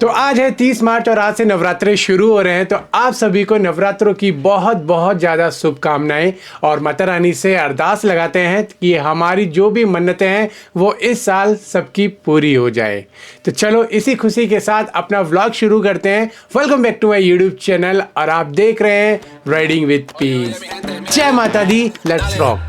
तो आज है 30 मार्च और आज से नवरात्रे शुरू हो रहे हैं। तो आप सभी को नवरात्रों की बहुत बहुत ज़्यादा शुभकामनाएं और माता रानी से अरदास लगाते हैं कि हमारी जो भी मन्नतें हैं वो इस साल सबकी पूरी हो जाए। तो चलो इसी खुशी के साथ अपना व्लॉग शुरू करते हैं। Welcome back to my YouTube channel और आप देख रहे हैं राइडिंग विद पीस। जय माता दी, लेट्स रॉक।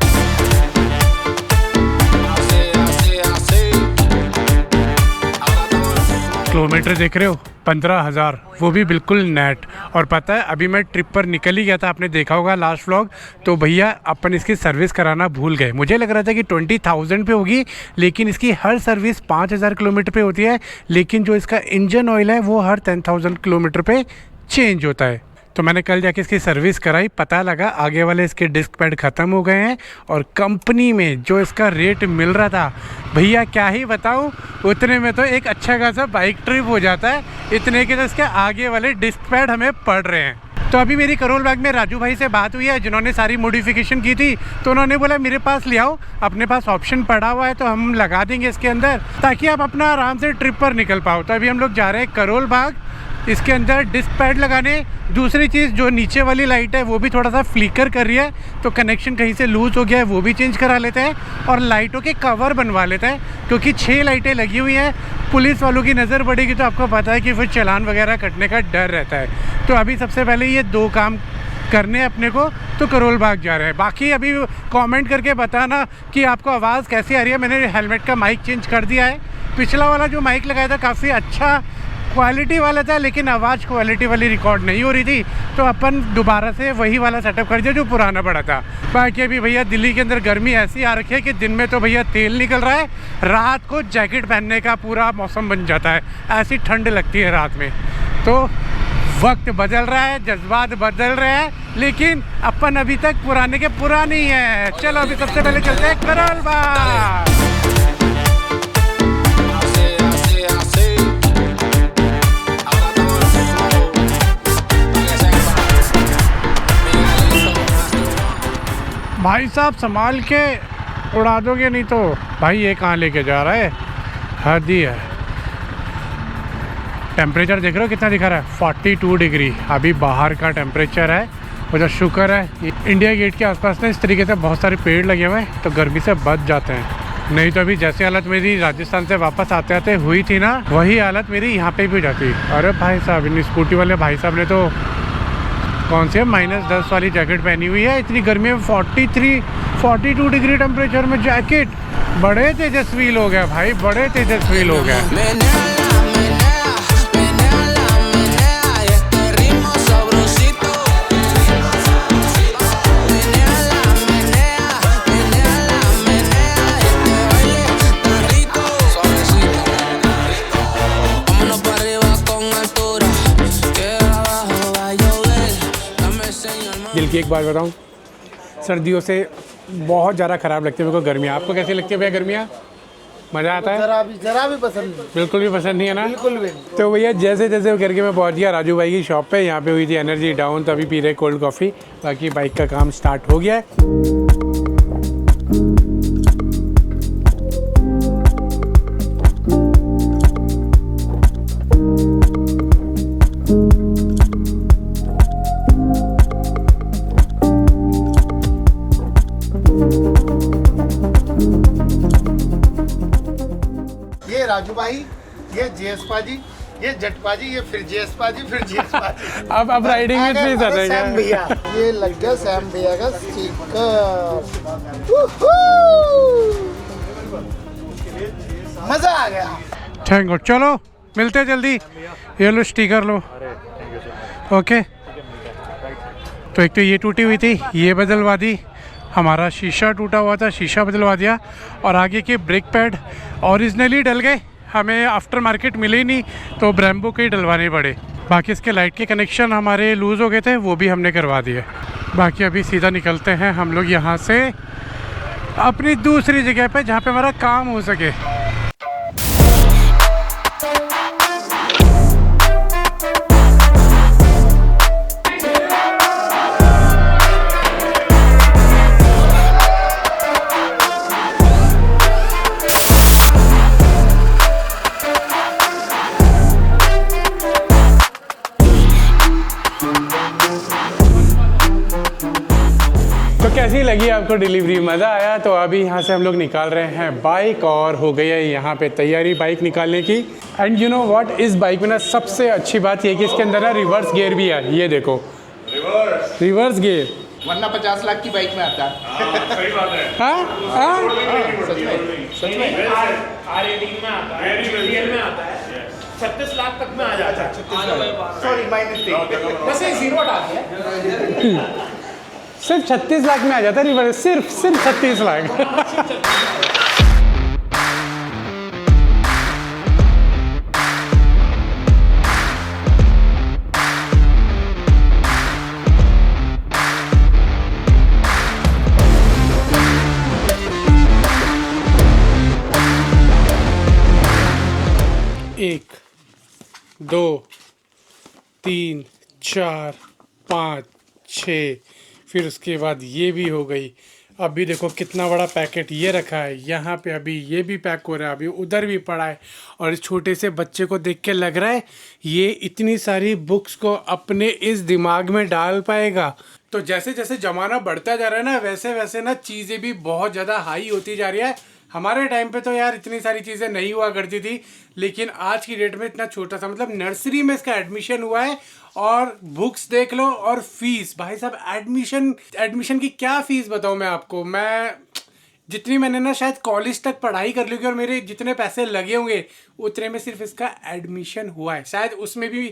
किलोमीटर देख रहे हो 15,000, वो भी बिल्कुल नेट। और पता है अभी मैं ट्रिप पर निकल ही गया था, आपने देखा होगा लास्ट व्लॉग। तो भैया अपन इसकी सर्विस कराना भूल गए। मुझे लग रहा था कि 20,000 पे होगी, लेकिन इसकी हर सर्विस 5,000 किलोमीटर पे होती है। लेकिन जो इसका इंजन ऑयल है वो हर 10,000 किलोमीटर पे चेंज होता है। तो मैंने कल जाके इसकी सर्विस कराई, पता लगा आगे वाले इसके डिस्क पैड ख़त्म हो गए हैं। और कंपनी में जो इसका रेट मिल रहा था भैया क्या ही बताऊं, उतने में तो एक अच्छा खासा बाइक ट्रिप हो जाता है। इतने के तो इसके आगे वाले डिस्क पैड हमें पड़ रहे हैं। तो अभी मेरी करोल बाग में राजू भाई से बात हुई है जिन्होंने सारी मॉडिफिकेशन की थी। तो उन्होंने बोला मेरे पास ले आओ, अपने पास ऑप्शन पड़ा हुआ है तो हम लगा देंगे इसके अंदर, ताकि आप अपना आराम से ट्रिप पर निकल पाओ। तो अभी हम लोग जा रहे हैं करोल बाग इसके अंदर डिस्क पैड लगाने। दूसरी चीज़, जो नीचे वाली लाइट है वो भी थोड़ा सा फ्लिकर कर रही है, तो कनेक्शन कहीं से लूज़ हो गया है वो भी चेंज करा लेते हैं। और लाइटों के कवर बनवा लेते हैं, क्योंकि 6 लाइटें लगी हुई हैं। पुलिस वालों की नज़र पड़ेगी तो आपको पता है कि फिर चालान वगैरह कटने का डर रहता है। तो अभी सबसे पहले ये 2 काम करने अपने को, तो करोल बाग जा रहे हैं। बाकी अभी कमेंट करके बताना कि आपको आवाज़ कैसी आ रही है। मैंने हेलमेट का माइक चेंज कर दिया है। पिछला वाला जो माइक लगाया था काफ़ी अच्छा क्वालिटी वाला था, लेकिन आवाज़ क्वालिटी वाली रिकॉर्ड नहीं हो रही थी, तो अपन दोबारा से वही वाला सेटअप कर दिया जो पुराना पड़ा था। बाकी अभी भैया दिल्ली के अंदर गर्मी ऐसी आ रखी है कि दिन में तो भैया तेल निकल रहा है, रात को जैकेट पहनने का पूरा मौसम बन जाता है, ऐसी ठंड लगती है रात में। तो वक्त बदल रहा है, जज्बात बदल रहे हैं, लेकिन अपन अभी तक पुराने के पुराने ही हैं। चलो अभी सबसे पहले चलते हैं करोल बाग। भाई साहब संभाल के उड़ा दोगे, नहीं तो भाई ये कहाँ लेके जा रहा है, हद ही है। टेम्परेचर देख रहे हो कितना दिखा रहा है, 42 डिग्री अभी बाहर का टेम्परेचर है। मुझे शुक्र है इंडिया गेट के आसपास ना इस तरीके से बहुत सारे पेड़ लगे हुए हैं, तो गर्मी से बच जाते हैं। नहीं तो अभी जैसी हालत मेरी राजस्थान से वापस आते आते हुई थी ना, वही हालत मेरी यहाँ पे भी हो जाती। अरे भाई साहब, इन स्कूटी वाले भाई साहब ने तो कौन सी है -10 वाली जैकेट पहनी हुई है। इतनी गर्मी में 42 डिग्री टेम्परेचर में जैकेट, बड़े तेजस्वी लोग हैं भाई, बड़े तेजस्वी लोग हैं। दिल की एक बात बताऊं, सर्दियों से बहुत ज़्यादा ख़राब लगती है मेरे को गर्मियाँ। आपको कैसी लगती है भैया गर्मियाँ? मज़ा आता है? जरा भी पसंद नहीं, बिल्कुल भी पसंद नहीं है ना? बिल्कुल भी। तो भैया जैसे जैसे करके मैं पहुंच गया राजू भाई की शॉप पे। यहाँ पे हुई थी एनर्जी डाउन, तो अभी पी रहे कोल्ड कॉफ़ी। बाकी बाइक का काम स्टार्ट हो गया है। ये राजू भाई, ये जेएसपा जी, ये जटपा जी, ये फिर जेएसपा जी, फिर जेएसपा जी। अब राइडिंग में भी सर सैम भैया, ये लग गया सैम भैया का स्टिकर। मजा आ गया। Thank God. चलो मिलते हैं जल्दी। ये लो स्टिकर लो। ओके। तो एक तो ये टूटी हुई थी, ये बदलवा दी। हमारा शीशा टूटा हुआ था, शीशा बदलवा दिया। और आगे के ब्रेक पैड ओरिजिनली डल गए, हमें आफ्टर मार्केट मिले ही नहीं, तो ब्रेम्बो के ही डलवाने पड़े। बाकी इसके लाइट के कनेक्शन हमारे लूज़ हो गए थे, वो भी हमने करवा दिए। बाकी अभी सीधा निकलते हैं हम लोग यहाँ से अपनी दूसरी जगह पे जहाँ पे हमारा काम हो सके। आपको डिलीवरी मज़ा आया। तो अभी यहाँ से हम लोग निकाल रहे हैं बाइक और हो गई है यहाँ पे तैयारी बाइक निकालने की। एंड यू नो व्हाट, इस बाइक में ना सबसे अच्छी बात ये है कि इसके अंदर ना रिवर्स गियर भी है। ये देखो रिवर्स गियर, वरना 50 लाख की बाइक में आता है। सही बात है। हाँ हाँ सच में R18 में आता है, GTL में आता है, 36 लाख तक में आ जाता है। Sorry my mistake. वैसे जीरो हटा दिया। सिर्फ 36 लाख में आ जाता है रिवर्स, सिर्फ 36 लाख। एक, दो, तीन, चार, पाँच, छः, फिर उसके बाद ये भी हो गई। अभी देखो कितना बड़ा पैकेट ये रखा है यहाँ पे, अभी ये भी पैक हो रहा है, अभी उधर भी पड़ा है। और इस छोटे से बच्चे को देख के लग रहा है ये इतनी सारी बुक्स को अपने इस दिमाग में डाल पाएगा। तो जैसे जैसे ज़माना बढ़ता जा रहा है ना, वैसे वैसे ना चीज़ें भी बहुत ज़्यादा हाई होती जा रही है। हमारे टाइम पे तो यार इतनी सारी चीज़ें नहीं हुआ करती थी, लेकिन आज की डेट में इतना छोटा सा, मतलब नर्सरी में इसका एडमिशन हुआ है। और बुक्स देख लो और फीस, भाई साहब एडमिशन की क्या फ़ीस बताऊँ मैं आपको। मैं जितनी मैंने ना शायद कॉलेज तक पढ़ाई कर ली होगी और मेरे जितने पैसे लगे होंगे उतने में सिर्फ इसका एडमिशन हुआ है। शायद उसमें भी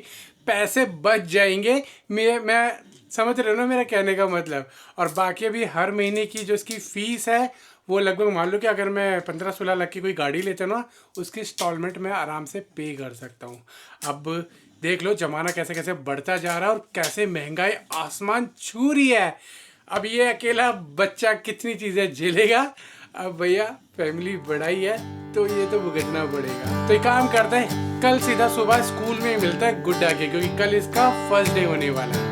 पैसे बच जाएंगे। मैं समझ रहे हो ना मेरा कहने का मतलब। और बाकी अभी हर महीने की जो इसकी फ़ीस है वो लगभग मान लो कि अगर मैं 15-16 लाख की कोई गाड़ी लेता हूँ ना, उसकी इंस्टॉलमेंट मैं आराम से पे कर सकता हूँ। अब देख लो ज़माना कैसे कैसे बढ़ता जा रहा है और कैसे महंगाई आसमान छू रही है। अब ये अकेला बच्चा कितनी चीज़ें झेलेगा। अब भैया फैमिली बढ़ाई है तो ये तो भुगतना पड़ेगा। तो एक काम करते हैं, कल सीधा सुबह स्कूल में मिलता है गुड्डा के, क्योंकि कल इसका फर्स्ट डे होने वाला है।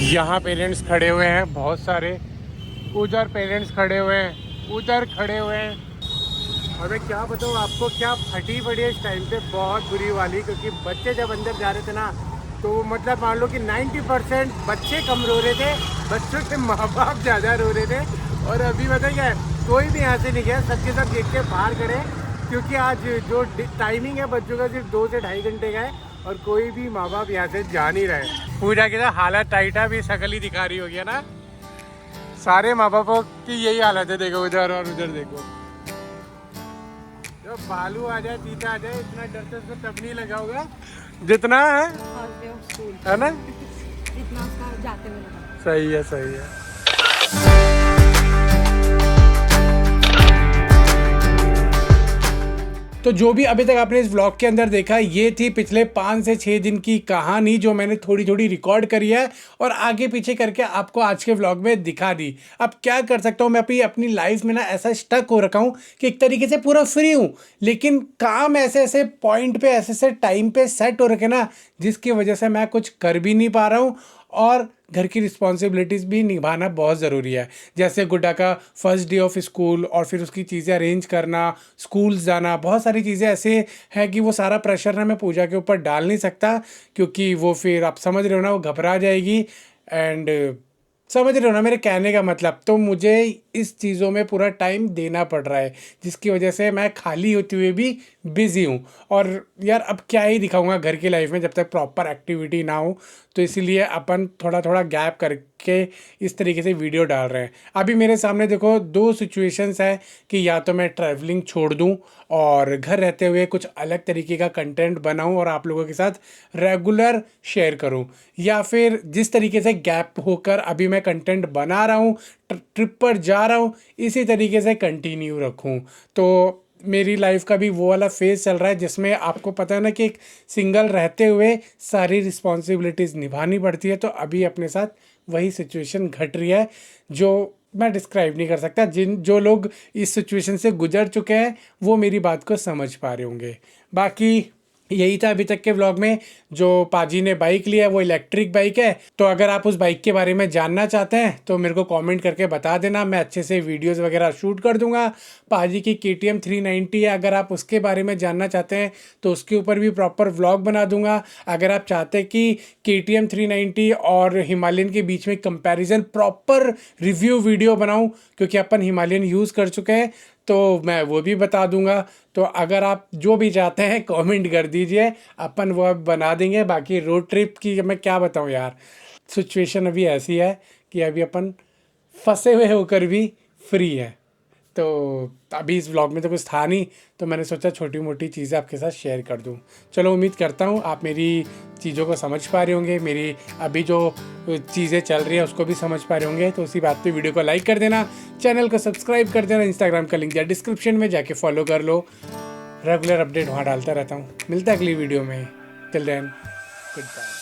यहाँ पेरेंट्स खड़े हुए हैं बहुत सारे, उधर पेरेंट्स खड़े हुए हैं, उधर खड़े हुए हैं। और मैं क्या बताऊँ आपको, क्या फटी पड़ी है इस टाइम पे, बहुत बुरी वाली। क्योंकि बच्चे जब अंदर जा रहे थे ना, तो मतलब मान लो कि 90% बच्चे कम रो रहे थे, बच्चों के माँ बाप ज़्यादा रो रहे थे। और अभी बताइए क्या, कोई भी यहाँ से नहीं गया, सबके सब गेट के बाहर खड़े। क्योंकि आज जो टाइमिंग है बच्चों का सिर्फ 2 से ढाई घंटे का है और कोई भी माँ बाप यहाँ से जा नहीं रहे। पूजा की तो हालत टाइट है, भी शकल ही दिखा रही होगी है ना। सारे माँ बापों की यही हालत है, देखो उधर और उधर देखो। जब भालू आ जाए, चीता आ जाए, इतना डर तो उसको तब नहीं लगा होगा जितना है ना। सही है सही है। तो जो भी अभी तक आपने इस व्लॉग के अंदर देखा, ये थी पिछले 5 से 6 दिन की कहानी जो मैंने थोड़ी थोड़ी रिकॉर्ड करी है और आगे पीछे करके आपको आज के व्लॉग में दिखा दी। अब क्या कर सकता हूँ मैं, अपनी लाइफ में ना ऐसा स्टक हो रखा हूँ कि एक तरीके से पूरा फ्री हूँ, लेकिन काम ऐसे ऐसे पॉइंट पे, ऐसे ऐसे टाइम पे सेट हो रखे ना, जिसकी वजह से मैं कुछ कर भी नहीं पा रहा हूँ और घर की रिस्पॉन्सिबिलिटीज़ भी निभाना बहुत ज़रूरी है। जैसे गुड्डा का फर्स्ट डे ऑफ स्कूल और फिर उसकी चीज़ें अरेंज करना, स्कूल जाना, बहुत सारी चीज़ें ऐसे हैं कि वो सारा प्रेशर ना मैं पूजा के ऊपर डाल नहीं सकता, क्योंकि वो फिर आप समझ रहे हो ना, वो घबरा जाएगी। एंड समझ रहे हो ना मेरे कहने का मतलब। तो मुझे इस चीज़ों में पूरा टाइम देना पड़ रहा है, जिसकी वजह से मैं खाली होते हुए भी बिज़ी हूँ। और यार अब क्या ही दिखाऊंगा घर की लाइफ में जब तक प्रॉपर एक्टिविटी ना हो। तो इसीलिए अपन थोड़ा थोड़ा गैप करके इस तरीके से वीडियो डाल रहे हैं। अभी मेरे सामने देखो 2 सिचुएशंस है कि या तो मैं ट्रैवलिंग छोड़ दूं और घर रहते हुए कुछ अलग तरीके का कंटेंट बनाऊं और आप लोगों के साथ रेगुलर शेयर करूं, या फिर जिस तरीके से गैप होकर अभी मैं कंटेंट बना रहा हूं, ट्रिप पर जा रहा हूं, इसी तरीके से कंटिन्यू रखूं। तो मेरी लाइफ का भी वो वाला फेज़ चल रहा है जिसमें आपको पता है ना कि एक सिंगल रहते हुए सारी रिस्पॉन्सिबिलिटीज़ निभानी पड़ती है। तो अभी अपने साथ वही सिचुएशन घट रही है जो मैं डिस्क्राइब नहीं कर सकता। जो लोग इस सिचुएशन से गुजर चुके हैं वो मेरी बात को समझ पा रहे होंगे। बाकी यही था अभी तक के व्लॉग में। जो पाजी ने बाइक लिया है वो इलेक्ट्रिक बाइक है, तो अगर आप उस बाइक के बारे में जानना चाहते हैं तो मेरे को कमेंट करके बता देना, मैं अच्छे से वीडियोस वगैरह शूट कर दूंगा। पाजी की KTM 390 है, अगर आप उसके बारे में जानना चाहते हैं तो उसके ऊपर भी प्रॉपर व्लॉग बना दूंगा। अगर आप चाहते हैं कि KTM 390 और हिमालयन के बीच में कंपैरिजन प्रॉपर रिव्यू वीडियो बनाऊं, क्योंकि अपन हिमालयन यूज़ कर चुके हैं, तो मैं वो भी बता दूंगा। तो अगर आप जो भी चाहते हैं कमेंट कर दीजिए, अपन वो अब बना देंगे। बाकी रोड ट्रिप की मैं क्या बताऊं यार, सिचुएशन अभी ऐसी है कि अभी अपन फंसे हुए होकर भी फ्री है। तो अभी इस व्लॉग में तो कुछ था नहीं, तो मैंने सोचा छोटी मोटी चीज़ें आपके साथ शेयर कर दूं। चलो, उम्मीद करता हूं आप मेरी चीज़ों को समझ पा रहे होंगे, मेरी अभी जो चीज़ें चल रही है उसको भी समझ पा रहे होंगे। तो उसी बात पे वीडियो को लाइक कर देना, चैनल को सब्सक्राइब कर देना, इंस्टाग्राम का लिंक दिया डिस्क्रिप्शन में, जाके फॉलो कर लो। रेगुलर अपडेट वहाँ डालता रहता हूँ। मिलता है अगली वीडियो में। Till then, good bye.